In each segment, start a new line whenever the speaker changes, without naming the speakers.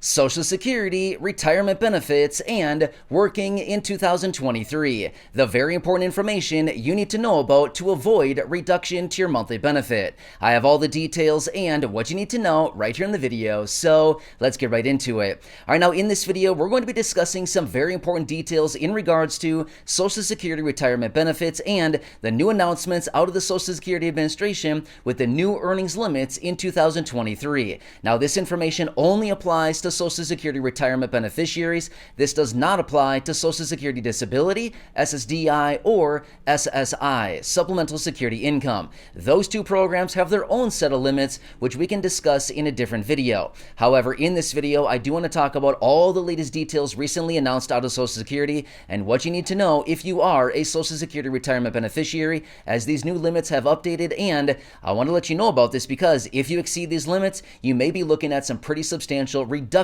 Social Security, retirement benefits, and working in 2023. The very important information you need to know about to avoid reduction to your monthly benefit. I have all the details and what you need to know right here in the video, so let's get right into it. All right, now in this video, we're going to be discussing some very important details in regards to Social Security retirement benefits and the new announcements out of the Social Security Administration with the new earnings limits in 2023. Now, this information only applies to Social Security retirement beneficiaries. This does not apply to Social Security disability, SSDI, or SSI, supplemental security income. Those two programs have their own set of limits, which we can discuss in a different video. However, in this video, I do want to talk about all the latest details recently announced out of Social Security and what you need to know if you are a Social Security retirement beneficiary, as these new limits have updated. And I want to let you know about this because if you exceed these limits, you may be looking at some pretty substantial reductions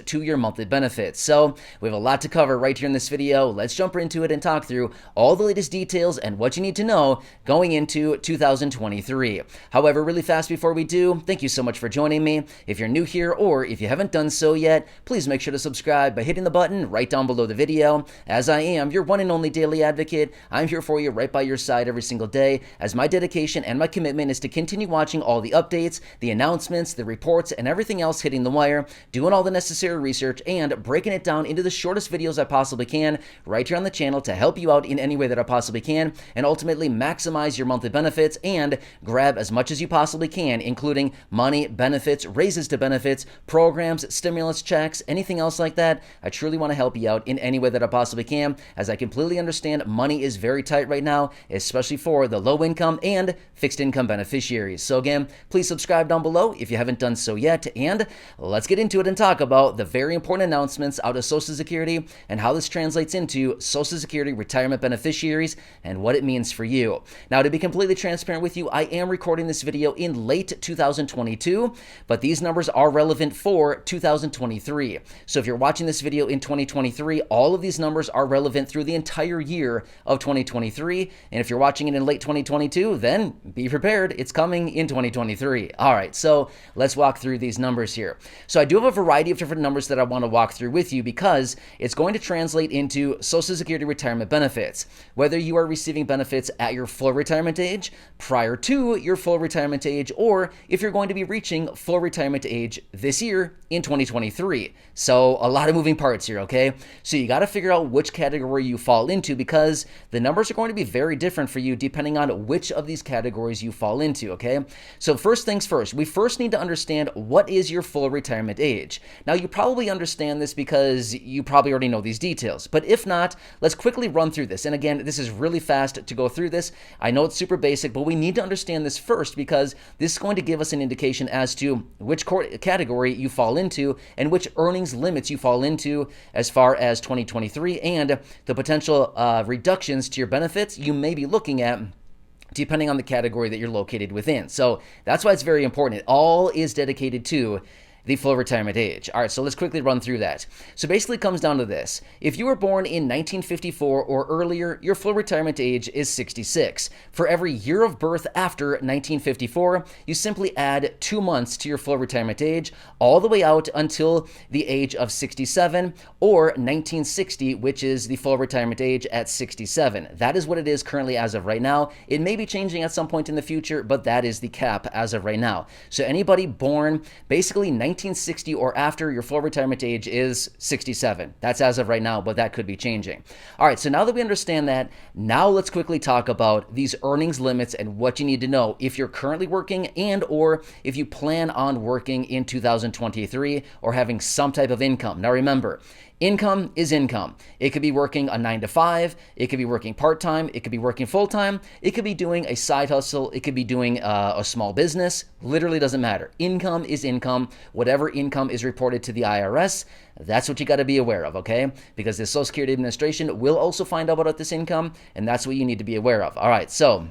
to your monthly benefits. So we have a lot to cover right here in this video. Let's jump into it and talk through all the latest details and what you need to know going into 2023. However, really fast before we do, thank you so much for joining me. If you're new here or if you haven't done so yet, please make sure to subscribe by hitting the button right down below the video. As I am your one and only daily advocate, I'm here for you right by your side every single day, as my dedication and my commitment is to continue watching all the updates, the announcements, the reports, and everything else hitting the wire, doing all the necessary research and breaking it down into the shortest videos I possibly can right here on the channel to help you out in any way that I possibly can and ultimately maximize your monthly benefits and grab as much as you possibly can, including money, benefits, raises to benefits, programs, stimulus checks, anything else like that. I truly want to help you out in any way that I possibly can, as I completely understand money is very tight right now, especially for the low income and fixed income beneficiaries. So again, please subscribe down below if you haven't done so yet, and let's get into it and talk about the very important announcements out of Social Security and how this translates into Social Security retirement beneficiaries and what it means for you. Now, to be completely transparent with you, I am recording this video in late 2022, but these numbers are relevant for 2023. So if you're watching this video in 2023, all of these numbers are relevant through the entire year of 2023. And if you're watching it in late 2022, then be prepared. It's coming in 2023. All right, so let's walk through these numbers here. So I do have a variety of different numbers that I want to walk through with you because it's going to translate into Social Security retirement benefits. Whether you are receiving benefits at your full retirement age, prior to your full retirement age, or if you're going to be reaching full retirement age this year in 2023. So a lot of moving parts here, okay? So you got to figure out which category you fall into because the numbers are going to be very different for you depending on which of these categories you fall into, okay? So first things first, we first need to understand what is your full retirement age. Now, you probably understand this because you probably already know these details, but if not, let's quickly run through this. And again, this is really fast to go through this. I know it's super basic, but we need to understand this first because this is going to give us an indication as to which category you fall into and which earnings limits you fall into as far as 2023 and the potential reductions to your benefits you may be looking at depending on the category that you're located within. So that's why it's very important. It all is dedicated to the full retirement age. All right, so let's quickly run through that. So basically it comes down to this. If you were born in 1954 or earlier, your full retirement age is 66. For every year of birth after 1954, you simply add 2 months to your full retirement age all the way out until the age of 67 or 1960, which is the full retirement age at 67. That is what it is currently as of right now. It may be changing at some point in the future, but that is the cap as of right now. So anybody born basically 1960 or after, your full retirement age is 67. That's as of right now, but that could be changing. All right, so now that we understand that, now let's quickly talk about these earnings limits and what you need to know if you're currently working and or if you plan on working in 2023 or having some type of income. Now remember, income is income. It could be working a 9 to 5. It could be working part-time. It could be working full-time. It could be doing a side hustle. It could be doing a small business. Literally doesn't matter. Income is income. Whatever income is reported to the IRS, that's what you got to be aware of, okay? Because the Social Security Administration will also find out about this income, and that's what you need to be aware of. All right, so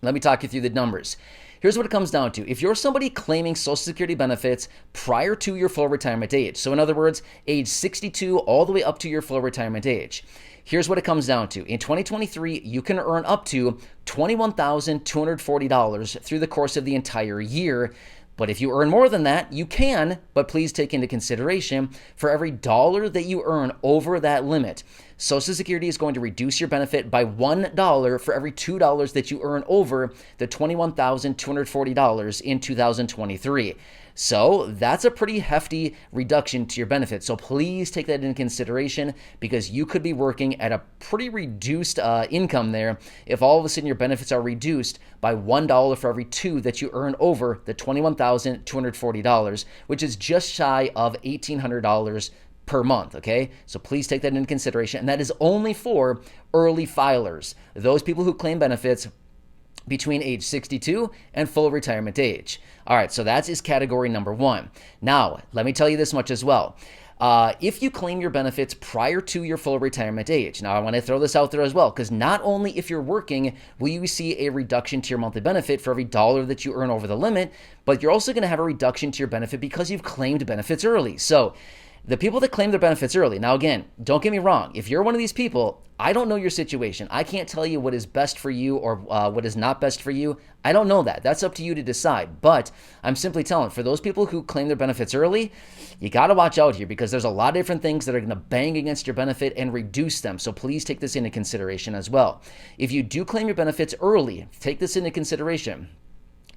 let me talk you through the numbers. Here's what it comes down to. If you're somebody claiming Social Security benefits prior to your full retirement age, so in other words, age 62 all the way up to your full retirement age, here's what it comes down to. In 2023, you can earn up to $21,240 through the course of the entire year But if you earn more than that, you can, but please take into consideration for every dollar that you earn over that limit, Social Security is going to reduce your benefit by $1 for every $2 that you earn over the $21,240 in 2023. So that's a pretty hefty reduction to your benefit. So please take that into consideration, because you could be working at a pretty reduced income there if all of a sudden your benefits are reduced by $1 for every two that you earn over the $21,240, which is just shy of $1,800 per month, okay? So please take that into consideration. And that is only for early filers, those people who claim benefits between age 62 and full retirement age. All right, so that is category number one. Now, let me tell you this much as well. If you claim your benefits prior to your full retirement age, now I want to throw this out there as well, because not only if you're working will you see a reduction to your monthly benefit for every dollar that you earn over the limit, but you're also going to have a reduction to your benefit because you've claimed benefits early. So the people that claim their benefits early, now again, don't get me wrong, if you're one of these people, I don't know your situation. I can't tell you what is best for you or what is not best for you. I don't know that. That's up to you to decide. But I'm simply telling, for those people who claim their benefits early, you got to watch out here, because there's a lot of different things that are going to bang against your benefit and reduce them. So please take this into consideration as well. If you do claim your benefits early, take this into consideration.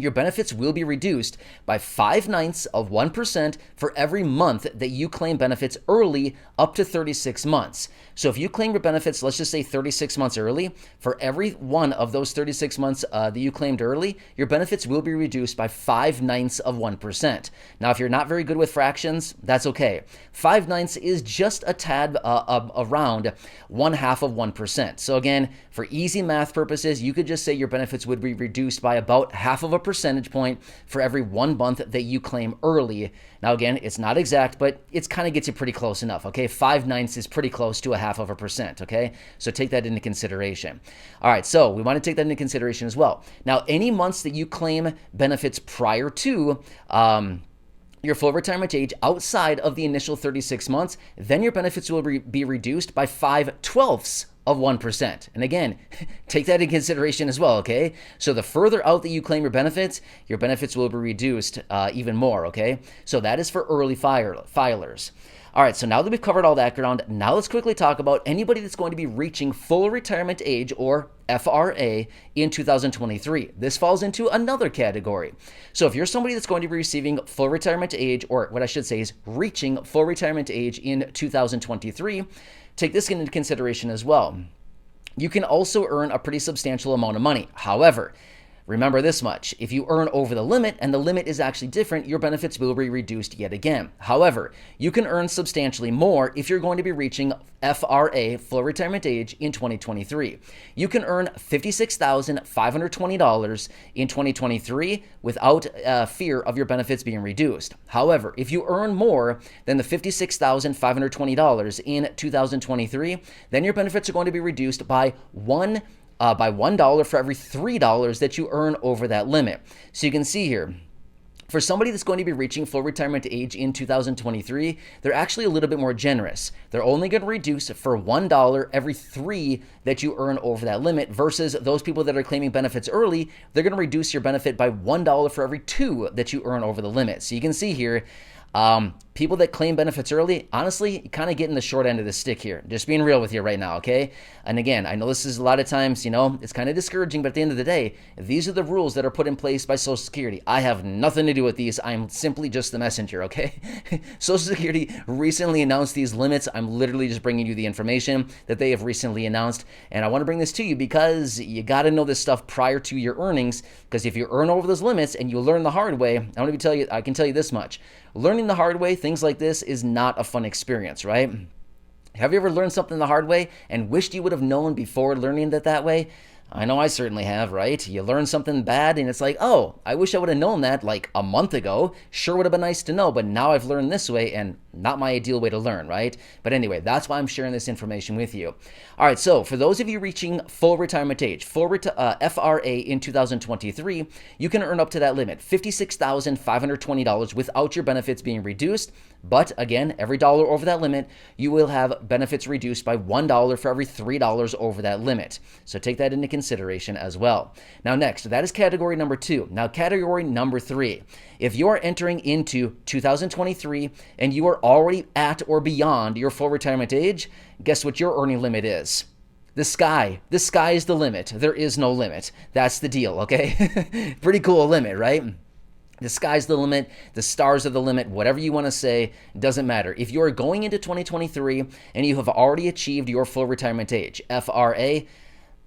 Your benefits will be reduced by 0.5% for every month that you claim benefits early up to 36 months. So if you claim your benefits, let's just say 36 months early, for every one of those 36 months that you claimed early, your benefits will be reduced by 0.5%. Now, if you're not very good with fractions, that's okay. 0.5 is just a tad around 0.5%. So again, for easy math purposes, you could just say your benefits would be reduced by about 0.5 percentage point for every 1 month that you claim early. Now again, it's not exact, but it's kind of gets you pretty close enough, okay? 0.5 is pretty close to 0.5%, okay? So take that into consideration. All right, so we want to take that into consideration as well. Now, any months that you claim benefits prior to your full retirement age outside of the initial 36 months, then your benefits will be reduced by 0.5%. And again, take that into consideration as well, okay? So the further out that you claim your benefits will be reduced even more, okay? So that is for early filers. All right, so now that we've covered all that ground, now let's quickly talk about anybody that's going to be reaching full retirement age, or FRA, in 2023. This falls into another category. So if you're somebody that's going to be receiving full retirement age, or what I should say is reaching full retirement age in 2023, take this into consideration as well. You can also earn a pretty substantial amount of money. However, remember this much: if you earn over the limit, and the limit is actually different, your benefits will be reduced yet again. However, you can earn substantially more if you're going to be reaching FRA, full retirement age, in 2023. You can earn $56,520 in 2023 without fear of your benefits being reduced. However, if you earn more than the $56,520 in 2023, then your benefits are going to be reduced by $1 for every $3 that you earn over that limit. So you can see here, for somebody that's going to be reaching full retirement age in 2023, they're actually a little bit more generous. They're only going to reduce for $1 every $3 that you earn over that limit, versus those people that are claiming benefits early, they're going to reduce your benefit by $1 for every $2 that you earn over the limit. So you can see here, people that claim benefits early, honestly, kind of getting the short end of the stick here. Just being real with you right now, okay? And again, I know this is a lot of times, it's kind of discouraging, but at the end of the day, these are the rules that are put in place by Social Security. I have nothing to do with these. I'm simply just the messenger, okay? Social Security recently announced these limits. I'm literally just bringing you the information that they have recently announced, and I want to bring this to you because you got to know this stuff prior to your earnings, because if you earn over those limits and you learn the hard way, I can tell you this much. Learning the hard way, things like this, is not a fun experience, right? Have you ever learned something the hard way and wished you would have known before learning it that way? I know I certainly have, right? You learn something bad and it's like, oh, I wish I would have known that like a month ago. Sure would have been nice to know, but now I've learned this way and not my ideal way to learn, right? But anyway, that's why I'm sharing this information with you. All right, so for those of you reaching full retirement age, FRA in 2023, you can earn up to that limit, $56,520 without your benefits being reduced. But again, every dollar over that limit, you will have benefits reduced by $1 for every $3 over that limit. So take that into consideration as well. Now next, that is category number 2. Now category number 3. If you are entering into 2023 and you are already at or beyond your full retirement age, guess what your earning limit is? The sky. The sky is the limit. There is no limit. That's the deal, okay? Pretty cool limit, right? The sky's the limit, the stars are the limit, whatever you want to say, doesn't matter. If you are going into 2023 and you have already achieved your full retirement age, FRA,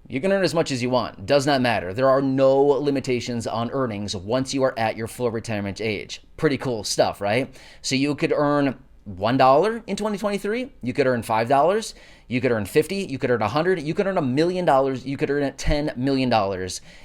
you can earn as much as you want. Does not matter. There are no limitations on earnings once you are at your full retirement age. Pretty cool stuff, right? So you could earn $1 in 2023, you could earn $5, you could earn $50, you could earn $100, you could earn $1 million, you could earn $10 million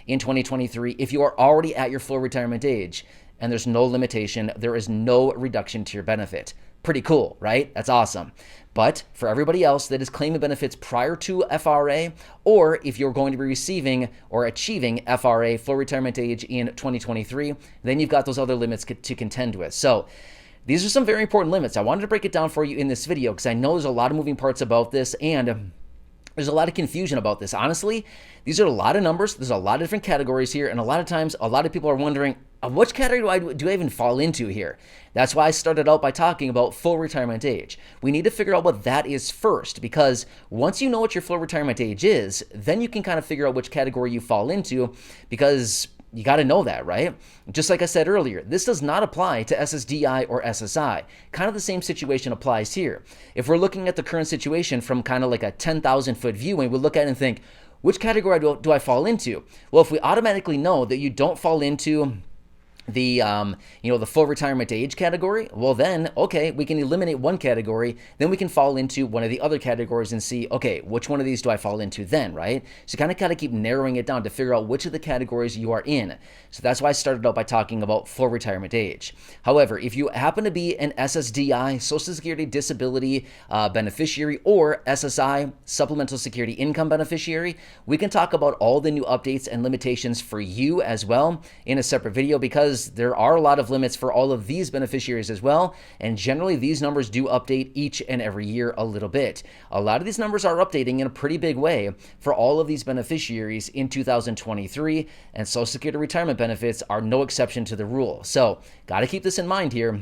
in 2023 if you are already at your full retirement age. And there's no limitation, there is no reduction to your benefit. Pretty cool, right? That's awesome. But for everybody else that is claiming benefits prior to FRA, or if you're going to be receiving or achieving FRA, full retirement age, in 2023, then you've got those other limits to contend with. So these are some very important limits. I wanted to break it down for you in this video because I know there's a lot of moving parts about this and there's a lot of confusion about this. Honestly, these are a lot of numbers. There's a lot of different categories here. And a lot of times, a lot of people are wondering, which category do I even fall into here? That's why I started out by talking about full retirement age. We need to figure out what that is first, because once you know what your full retirement age is, then you can kind of figure out which category you fall into, because you got to know that, right? Just like I said earlier, this does not apply to SSDI or SSI. Kind of the same situation applies here. If we're looking at the current situation from kind of like a 10,000 foot view and we look at it and think, which category do I fall into? Well, if we automatically know that you don't fall into the the full retirement age category, well then, okay, we can eliminate one category, then we can fall into one of the other categories and see, okay, which one of these do I fall into then, right? So you kind of got to keep narrowing it down to figure out which of the categories you are in. So that's why I started out by talking about full retirement age. However, if you happen to be an SSDI, Social Security Disability beneficiary, or SSI, Supplemental Security Income beneficiary, we can talk about all the new updates and limitations for you as well in a separate video, because there are a lot of limits for all of these beneficiaries as well, and generally these numbers do update each and every year a little bit. A lot of these numbers are updating in a pretty big way for all of these beneficiaries in 2023, and Social Security retirement benefits are no exception to the rule. So got to keep this in mind here.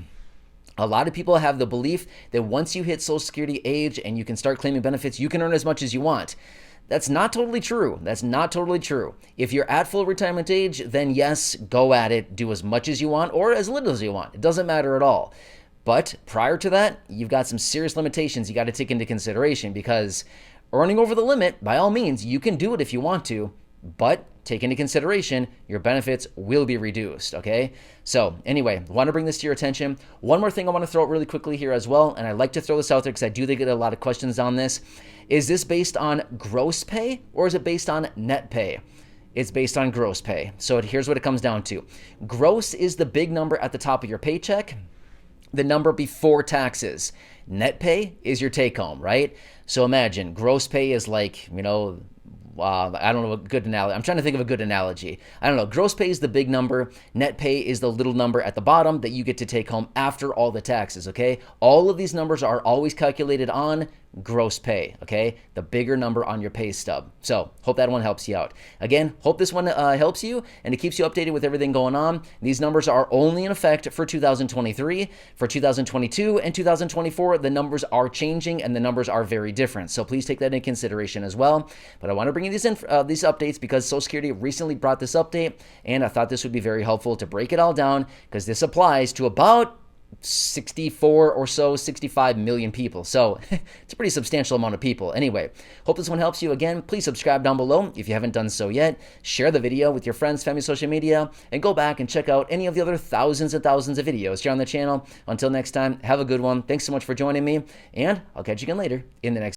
A lot of people have the belief that once you hit Social Security age and you can start claiming benefits, you can earn as much as you want. That's not totally true. That's not totally true. If you're at full retirement age, then yes, go at it. Do as much as you want or as little as you want. It doesn't matter at all. But prior to that, you've got some serious limitations you got to take into consideration, because earning over the limit, by all means, you can do it if you want to, but take into consideration your benefits will be reduced, okay? So anyway, I want to bring this to your attention. One more thing I want to throw out really quickly here as well, and I like to throw this out there because I do get a lot of questions on this. Is this based on gross pay or is it based on net pay? It's based on gross pay. So here's what it comes down to. Gross is the big number at the top of your paycheck, the number before taxes. Net pay is your take home, right? So imagine gross pay is like, I don't know a good analogy. I'm trying to think of a good analogy. I don't know. Gross pay is the big number. Net pay is the little number at the bottom that you get to take home after all the taxes, okay? All of these numbers are always calculated on gross pay, okay? The bigger number on your pay stub. So hope that one helps you out. Again, hope this one helps you and it keeps you updated with everything going on. These numbers are only in effect for 2023. For 2022 and 2024, the numbers are changing and the numbers are very different. So please take that into consideration as well. But I want to bring you these updates because Social Security recently brought this update, and I thought this would be very helpful to break it all down, because this applies to about 64 or so, 65 million people. So it's a pretty substantial amount of people. Anyway, hope this one helps you. Again, please subscribe down below if you haven't done so yet. Share the video with your friends, family, social media, and go back and check out any of the other thousands and thousands of videos here on the channel. Until next time, have a good one. Thanks so much for joining me, and I'll catch you again later in the next